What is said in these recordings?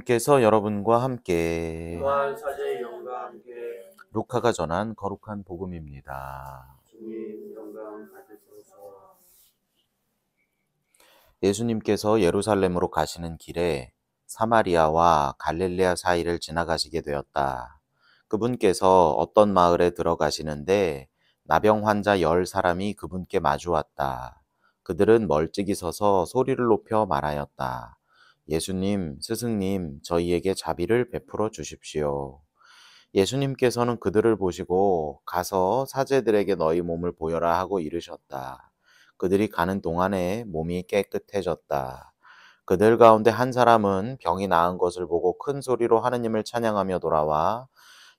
께서 여러분과 함께 또한 사제의 영과 함께 루카가 전한 거룩한 복음입니다. 주님 영광 받으소서. 예수님께서 예루살렘으로 가시는 길에 사마리아와 갈릴레아 사이를 지나가시게 되었다. 그분께서 어떤 마을에 들어가시는데 나병 환자 10사람이 그분께 마주 왔다. 그들은 멀찍이 서서 소리를 높여 말하였다. 예수님, 스승님, 저희에게 자비를 베풀어 주십시오. 예수님께서는 그들을 보시고 가서 사제들에게 너희 몸을 보여라 하고 이르셨다. 그들이 가는 동안에 몸이 깨끗해졌다. 그들 가운데 한 사람은 병이 나은 것을 보고 큰 소리로 하느님을 찬양하며 돌아와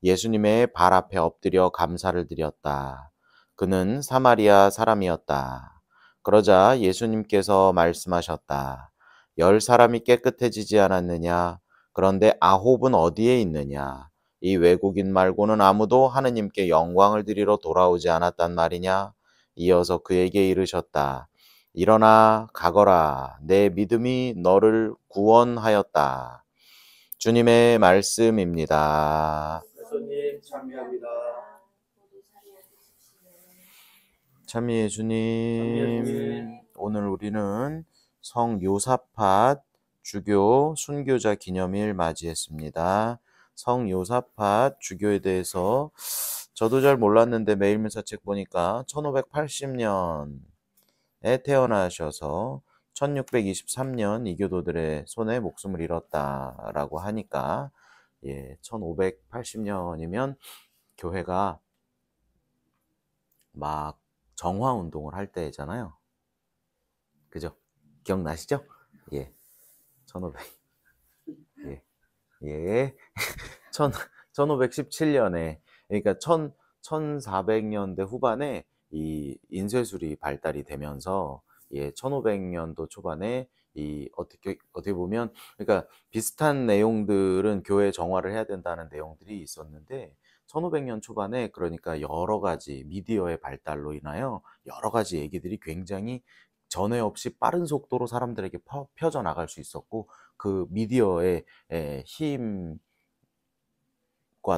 예수님의 발 앞에 엎드려 감사를 드렸다. 그는 사마리아 사람이었다. 그러자 예수님께서 말씀하셨다. 10사람이 깨끗해지지 않았느냐? 그런데 9은 어디에 있느냐? 이 외국인 말고는 아무도 하느님께 영광을 드리러 돌아오지 않았단 말이냐? 이어서 그에게 이르셨다. 일어나 가거라. 내 믿음이 너를 구원하였다. 주님의 말씀입니다. 예수님 참여합니다. 참미의 참여해 주님, 주님. 오늘 우리는 성 요사팟 주교 순교자 기념일 맞이했습니다. 성 요사팟 주교에 대해서 저도 잘 몰랐는데 매일문사책 보니까 1580년에 태어나셔서 1623년 이교도들의 손에 목숨을 잃었다라고 하니까 1580년이면 교회가 막 정화 운동을 할 때잖아요. 그죠? 기억나시죠? 예. 1500. 예. 예. 1517년에 그러니까 1400년대 후반에 이 인쇄술이 발달이 되면서 1500년도 초반에 이 어떻게 보면 그러니까 비슷한 내용들은 교회 정화를 해야 된다는 내용들이 있었는데 1500년 초반에 그러니까 여러 가지 미디어의 발달로 인하여 여러 가지 얘기들이 굉장히 전에 없이 빠른 속도로 사람들에게 펴져 나갈 수 있었고 그 미디어의 힘과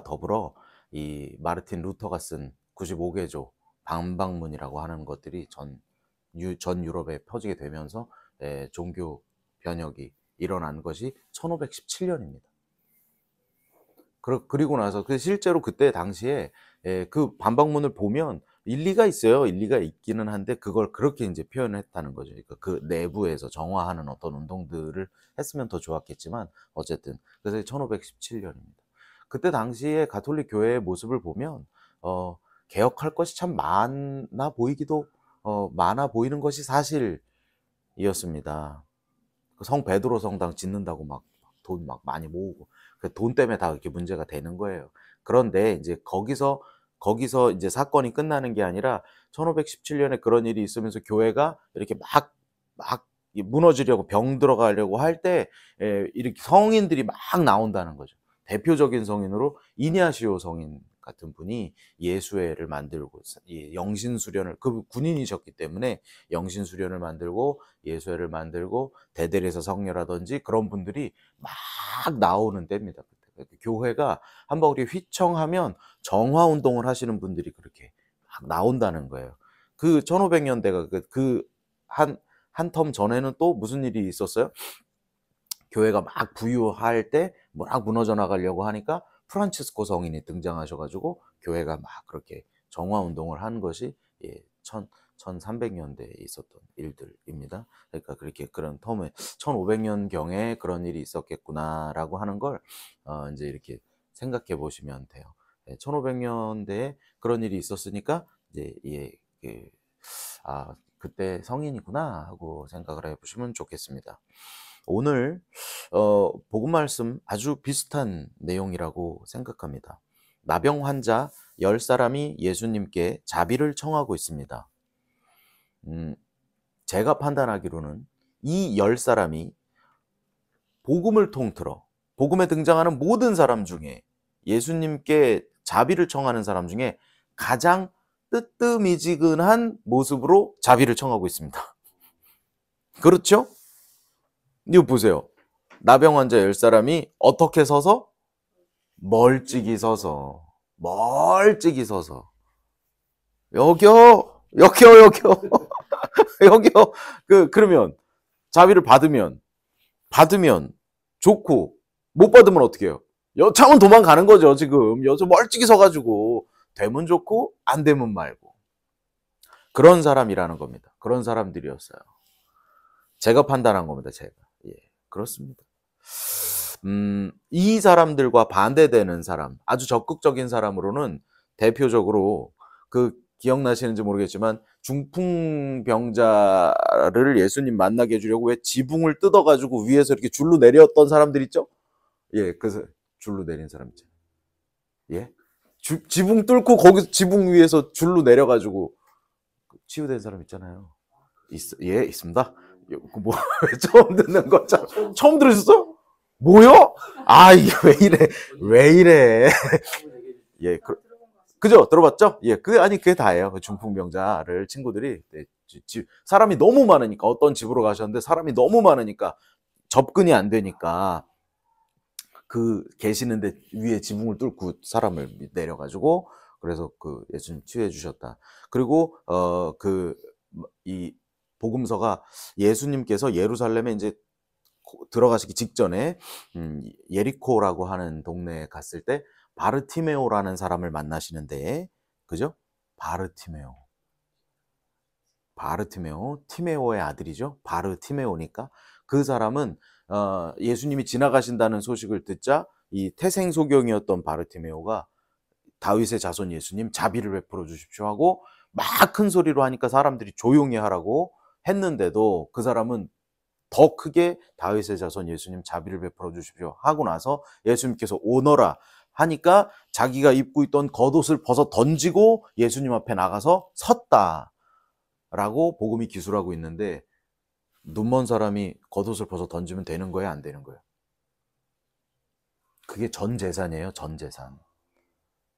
더불어 이 마르틴 루터가 쓴 95개조 반박문이라고 하는 것들이 전 유럽에 퍼지게 되면서 종교 변혁이 일어난 것이 1517년입니다. 그리고 나서 실제로 그때 당시에 그 반박문을 보면 일리가 있어요. 일리가 있기는 한데 그걸 그렇게 이제 표현을 했다는 거죠. 그러니까 그 내부에서 정화하는 어떤 운동들을 했으면 더 좋았겠지만 어쨌든 그래서 1517년입니다. 그때 당시에 가톨릭 교회의 모습을 보면 개혁할 것이 참 많아 보이는 것이 사실이었습니다. 성 베드로 성당 짓는다고 막 돈 막 많이 모으고 그 돈 때문에 다 이렇게 문제가 되는 거예요. 그런데 이제 거기서 이제 사건이 끝나는 게 아니라 1517년에 그런 일이 있으면서 교회가 이렇게 막 무너지려고 병 들어가려고 할 때 이렇게 성인들이 막 나온다는 거죠. 대표적인 성인으로 이냐시오 성인 같은 분이 예수회를 만들고 영신수련을 그 군인이셨기 때문에 영신수련을 만들고 예수회를 만들고 대델에서 성녀라든지 그런 분들이 막 나오는 때입니다. 교회가 한 바구리 휘청하면 정화 운동을 하시는 분들이 그렇게 막 나온다는 거예요. 그 1500년대가 한 텀 전에는 또 무슨 일이 있었어요? 교회가 막 부유할 때 막 무너져 나가려고 하니까 프란치스코 성인이 등장하셔가지고 교회가 막 그렇게 정화 운동을 한 것이 1300년대에 있었던 일들입니다. 그러니까 그렇게 그런 텀에 1500년경에 그런 일이 있었겠구나라고 하는 걸 이제 이렇게 생각해 보시면 돼요. 1500년대에 그런 일이 있었으니까 이제 그때 성인이구나 하고 생각을 해보시면 좋겠습니다. 오늘 복음 말씀 아주 비슷한 내용이라고 생각합니다. 나병 환자 10사람이 예수님께 자비를 청하고 있습니다. 제가 판단하기로는 이 10사람이 복음을 통틀어 복음에 등장하는 모든 사람 중에 예수님께 자비를 청하는 사람 중에 가장 뜨뜻미지근한 모습으로 자비를 청하고 있습니다. 그렇죠? 이거 보세요. 나병 환자 10사람이 어떻게 서서? 멀찍이 서서. 멀찍이 서서. 여기요. 여기요. 여기요. 여기요. 그러면 자비를 받으면 좋고 못 받으면 어떻게 해요? 여차면 도망가는 거죠. 지금 여기서 멀찍이 서가지고 되면 좋고 안 되면 말고. 그런 사람이라는 겁니다. 그런 사람들이었어요. 제가 판단한 겁니다. 제가. 예, 그렇습니다. 이 사람들과 반대되는 사람, 아주 적극적인 사람으로는 대표적으로 기억나시는지 모르겠지만 중풍병자를 예수님 만나게 해주려고 왜 지붕을 뜯어가지고 위에서 이렇게 줄로 내렸던 사람들 있죠? 예, 그래서 줄로 내린 사람 있죠. 예, 지붕 뚫고 거기서 지붕 위에서 줄로 내려가지고 치유된 사람 있잖아요. 예, 있습니다. 뭐 처음 듣는 거죠? 처음 들으셨어? 뭐요? 아, 이게 왜 이래? 예, 그죠? 들어봤죠? 예, 그게 다예요. 중풍병자를 친구들이 사람이 너무 많으니까 어떤 집으로 가셨는데 사람이 너무 많으니까 접근이 안 되니까 계시는데 위에 지붕을 뚫고 사람을 내려가지고 그래서 예수님 치유해 주셨다. 그리고 이 복음서가 예수님께서 예루살렘에 이제 들어가시기 직전에 예리코라고 하는 동네에 갔을 때 바르티메오라는 사람을 만나시는데, 그죠? 바르티메오, 티메오의 아들이죠. 바르티메오니까 그 사람은 예수님이 지나가신다는 소식을 듣자 이 태생소경이었던 바르티메오가 다윗의 자손 예수님 자비를 베풀어 주십시오 하고 막 큰 소리로 하니까 사람들이 조용히 하라고 했는데도 그 사람은 더 크게 다윗의 자손 예수님 자비를 베풀어 주십시오 하고 나서 예수님께서 오너라 하니까 자기가 입고 있던 겉옷을 벗어 던지고 예수님 앞에 나가서 섰다라고 복음이 기술하고 있는데, 눈먼 사람이 겉옷을 벗어 던지면 되는 거예요, 안 되는 거예요? 그게 전 재산이에요. 전 재산.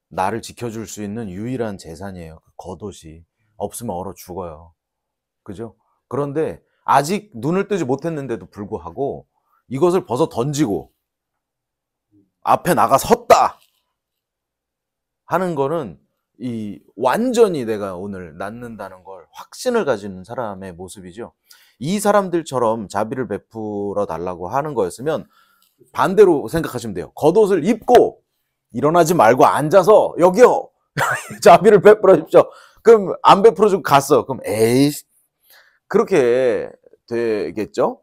나를 지켜줄 수 있는 유일한 재산이에요. 겉옷이 없으면 얼어 죽어요. 그죠? 그런데 아직 눈을 뜨지 못했는데도 불구하고 이것을 벗어 던지고 앞에 나가 섰다 하는 거는 완전히 내가 오늘 낫는다는 걸 확신을 가지는 사람의 모습이죠. 이 사람들처럼 자비를 베풀어 달라고 하는 거였으면 반대로 생각하시면 돼요. 겉옷을 입고 일어나지 말고 앉아서 여기요 자비를 베풀어 주십시오. 그럼 안 베풀어 주고 갔어. 그럼 에이 그렇게 되겠죠?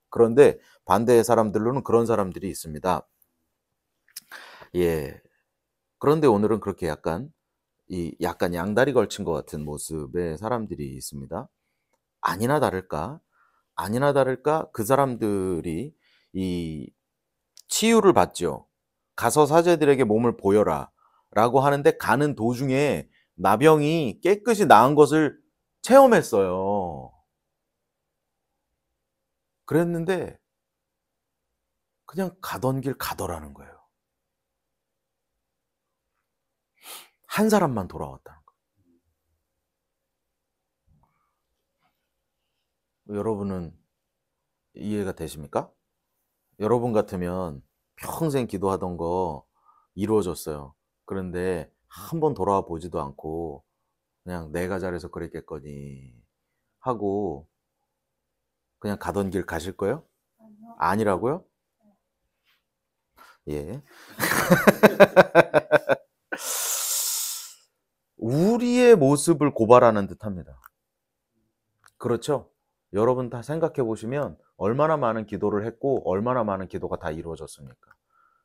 그런데 반대의 사람들로는 그런 사람들이 있습니다. 예. 그런데 오늘은 그렇게 약간 양다리 걸친 것 같은 모습의 사람들이 있습니다. 아니나 다를까 그 사람들이 이 치유를 받죠. 가서 사제들에게 몸을 보여라 라고 하는데 가는 도중에 나병이 깨끗이 나은 것을 체험했어요. 그랬는데 그냥 가던 길 가더라는 거예요. 한 사람만 돌아왔다는 거예요. 여러분은 이해가 되십니까? 여러분 같으면 평생 기도하던 거 이루어졌어요. 그런데 한 번 돌아와 보지도 않고 그냥 내가 잘해서 그랬겠거니 하고 그냥 가던 길 가실 거예요? 아니라고요? 예. 우리의 모습을 고발하는 듯합니다. 그렇죠? 여러분 다 생각해 보시면 얼마나 많은 기도를 했고 얼마나 많은 기도가 다 이루어졌습니까?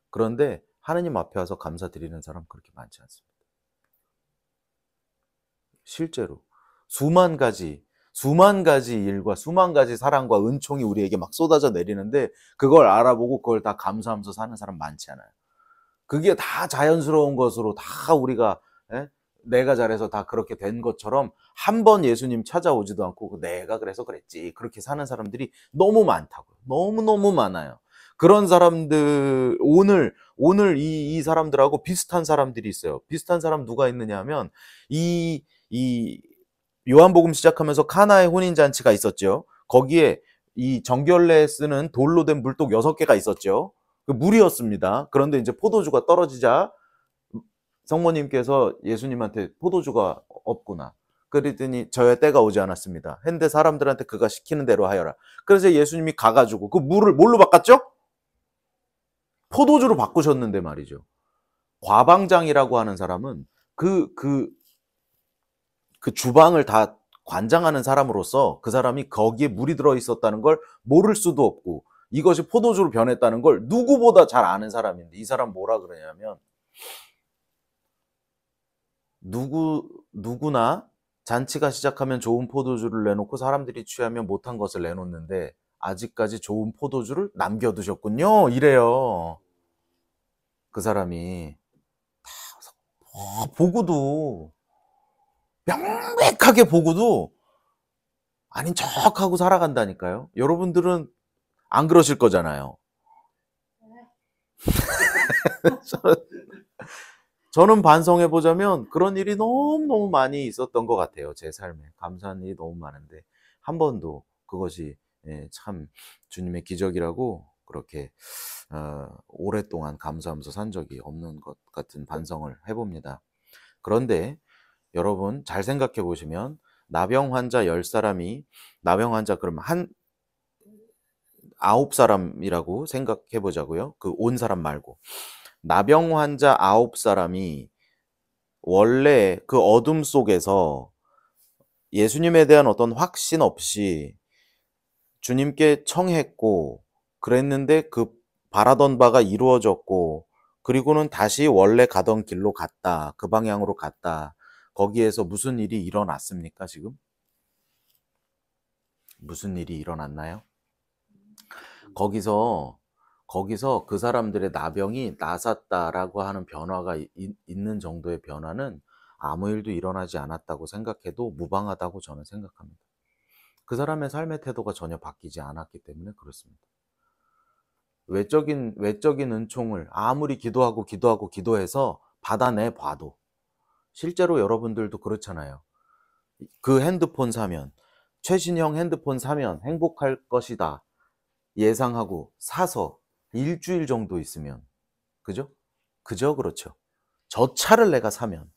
그런데 하느님 앞에 와서 감사드리는 사람 그렇게 많지 않습니다. 실제로 수만 가지 일과 수만 가지 사랑과 은총이 우리에게 막 쏟아져 내리는데 그걸 알아보고 그걸 다 감사하면서 사는 사람 많지 않아요. 그게 다 자연스러운 것으로 다 우리가 내가 잘해서 다 그렇게 된 것처럼 한 번 예수님 찾아오지도 않고 내가 그래서 그랬지 그렇게 사는 사람들이 너무 많다고요. 너무너무 많아요. 그런 사람들 오늘 이 사람들하고 비슷한 사람들이 있어요. 비슷한 사람 누가 있느냐 하면 이 요한복음 시작하면서 카나의 혼인잔치가 있었죠. 거기에 이 정결례에 쓰는 돌로 된 물독 6개가 있었죠. 그 물이었습니다. 그런데 이제 포도주가 떨어지자 성모님께서 예수님한테 포도주가 없구나. 그랬더니 저의 때가 오지 않았습니다. 했는데 사람들한테 그가 시키는 대로 하여라. 그래서 예수님이 가가지고 그 물을 뭘로 바꿨죠? 포도주로 바꾸셨는데 말이죠. 과방장이라고 하는 사람은 그 주방을 다 관장하는 사람으로서 그 사람이 거기에 물이 들어있었다는 걸 모를 수도 없고 이것이 포도주로 변했다는 걸 누구보다 잘 아는 사람인데 이 사람 뭐라 그러냐면 누구나 잔치가 시작하면 좋은 포도주를 내놓고 사람들이 취하면 못한 것을 내놓는데 아직까지 좋은 포도주를 남겨두셨군요. 이래요. 그 사람이 보고도 명백하게 보고도 아닌 척하고 살아간다니까요. 여러분들은 안 그러실 거잖아요. 저는 반성해보자면 그런 일이 너무너무 많이 있었던 것 같아요. 제 삶에. 감사한 일이 너무 많은데 한 번도 그것이 참 주님의 기적이라고 그렇게 오랫동안 감사하면서 산 적이 없는 것 같은 반성을 해봅니다. 그런데 여러분 잘 생각해 보시면 나병 환자 10사람이 나병 환자 그러면 한 9사람이라고 생각해 보자고요. 그 온 사람 말고. 나병 환자 9사람이 원래 그 어둠 속에서 예수님에 대한 어떤 확신 없이 주님께 청했고 그랬는데 그 바라던 바가 이루어졌고 그리고는 다시 원래 가던 길로 갔다. 그 방향으로 갔다. 거기에서 무슨 일이 일어났습니까, 지금? 무슨 일이 일어났나요? 거기서 그 사람들의 나병이 나섰다라고 하는 변화가 있는 정도의 변화는 아무 일도 일어나지 않았다고 생각해도 무방하다고 저는 생각합니다. 그 사람의 삶의 태도가 전혀 바뀌지 않았기 때문에 그렇습니다. 외적인 은총을 아무리 기도해서 받아내 봐도 실제로 여러분들도 그렇잖아요. 그 핸드폰 사면 최신형 핸드폰 사면 행복할 것이다 예상하고 사서 일주일 정도 있으면 그죠? 그렇죠. 저 차를 내가 사면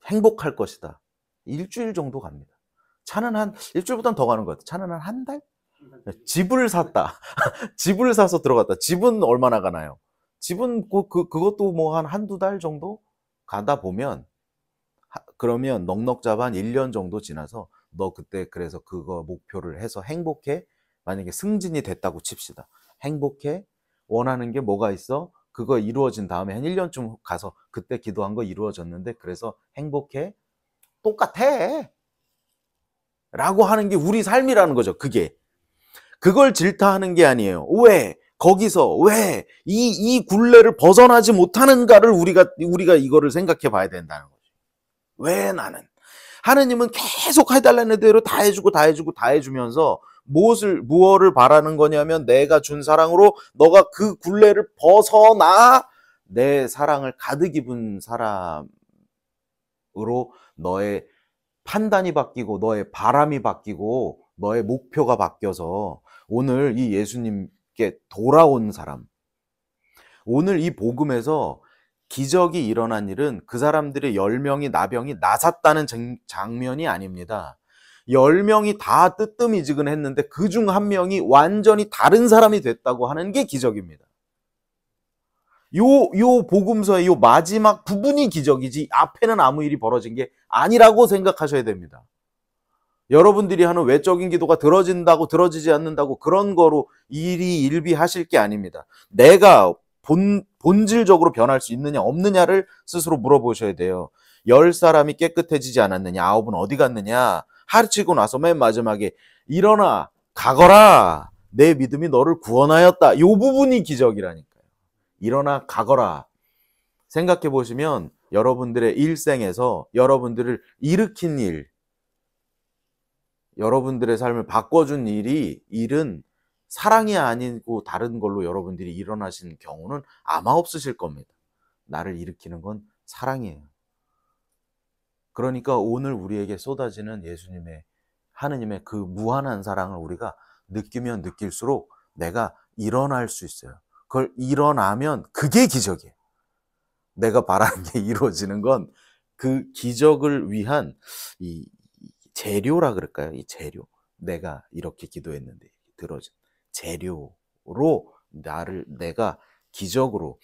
행복할 것이다. 일주일 정도 갑니다. 차는 한 일주일보다는 더 가는 것 같아요. 차는 한 달? 집을 샀다. 집을 사서 들어갔다. 집은 얼마나 가나요? 집은 그것도 뭐 한두 달 정도 가다 보면 그러면 넉넉 잡아 한 1년 정도 지나서 너 그때 그래서 그거 목표를 해서 행복해? 만약에 승진이 됐다고 칩시다. 행복해? 원하는 게 뭐가 있어? 그거 이루어진 다음에 한 1년쯤 가서 그때 기도한 거 이루어졌는데 그래서 행복해? 똑같아. 라고 하는 게 우리 삶이라는 거죠. 그걸 질타하는 게 아니에요. 왜? 거기서 왜 이 굴레를 벗어나지 못하는가를 우리가 이거를 생각해 봐야 된다는 거죠. 왜 나는? 하느님은 계속 해달라는 대로 다 해주면서 무엇을 바라는 거냐면 내가 준 사랑으로 너가 그 굴레를 벗어나 내 사랑을 가득 입은 사람으로 너의 판단이 바뀌고 너의 바람이 바뀌고 너의 목표가 바뀌어서 오늘 이 예수님께 돌아온 사람, 오늘 이 복음에서 기적이 일어난 일은 그 사람들의 10명이 나병이 나섰다는 장면이 아닙니다. 10명이 다 뜨뜨미지근했는데 그중 한 명이 완전히 다른 사람이 됐다고 하는 게 기적입니다. 요 복음서의 요 마지막 부분이 기적이지 앞에는 아무 일이 벌어진 게 아니라고 생각하셔야 됩니다. 여러분들이 하는 외적인 기도가 들어진다고 들어지지 않는다고 그런 거로 일이 일비하실 게 아닙니다. 내가 본질적으로 변할 수 있느냐 없느냐를 스스로 물어보셔야 돼요. 10사람이 깨끗해지지 않았느냐 9은 어디 갔느냐 하루치고 나서 맨 마지막에 일어나 가거라 내 믿음이 너를 구원하였다. 이 부분이 기적이라니까요. 일어나 가거라. 생각해 보시면 여러분들의 일생에서 여러분들을 일으킨 일, 여러분들의 삶을 바꿔준 일은 사랑이 아니고 다른 걸로 여러분들이 일어나신 경우는 아마 없으실 겁니다. 나를 일으키는 건 사랑이에요. 그러니까 오늘 우리에게 쏟아지는 하느님의 그 무한한 사랑을 우리가 느끼면 느낄수록 내가 일어날 수 있어요. 그걸 일어나면 그게 기적이에요. 내가 바라는 게 이루어지는 건 그 기적을 위한 이 재료라 그럴까요? 이 재료. 내가 이렇게 기도했는데 들어진 재료로 내가 기적으로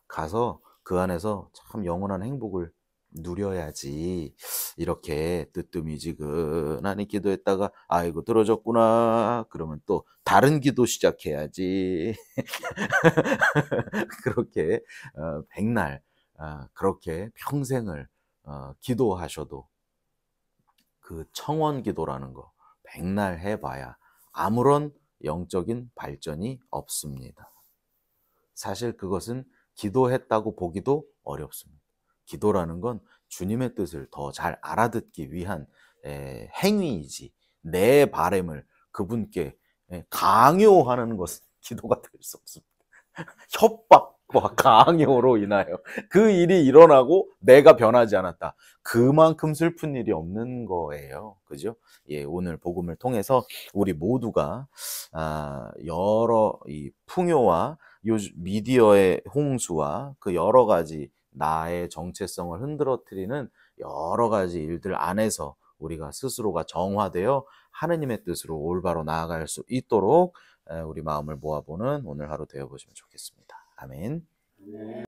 가서 그 안에서 참 영원한 행복을 누려야지. 이렇게 뜨뜨미지근하니 기도했다가 아이고 들어졌구나 그러면 또 다른 기도 시작해야지. 그렇게 백날 그렇게 평생을 기도하셔도 그 청원 기도라는 거 백날 해봐야 아무런 영적인 발전이 없습니다. 사실 그것은 기도했다고 보기도 어렵습니다. 기도라는 건 주님의 뜻을 더 잘 알아듣기 위한 행위이지 내 바램을 그분께 강요하는 것은 기도가 될 수 없습니다. 협박과 강요로 인하여 그 일이 일어나고 내가 변하지 않았다. 그만큼 슬픈 일이 없는 거예요. 그죠? 예, 오늘 복음을 통해서 우리 모두가 여러 이 풍요와 요즘 미디어의 홍수와 그 여러 가지 나의 정체성을 흔들어뜨리는 여러 가지 일들 안에서 우리가 스스로가 정화되어 하느님의 뜻으로 올바로 나아갈 수 있도록 우리 마음을 모아보는 오늘 하루 되어보시면 좋겠습니다. 아멘. 네.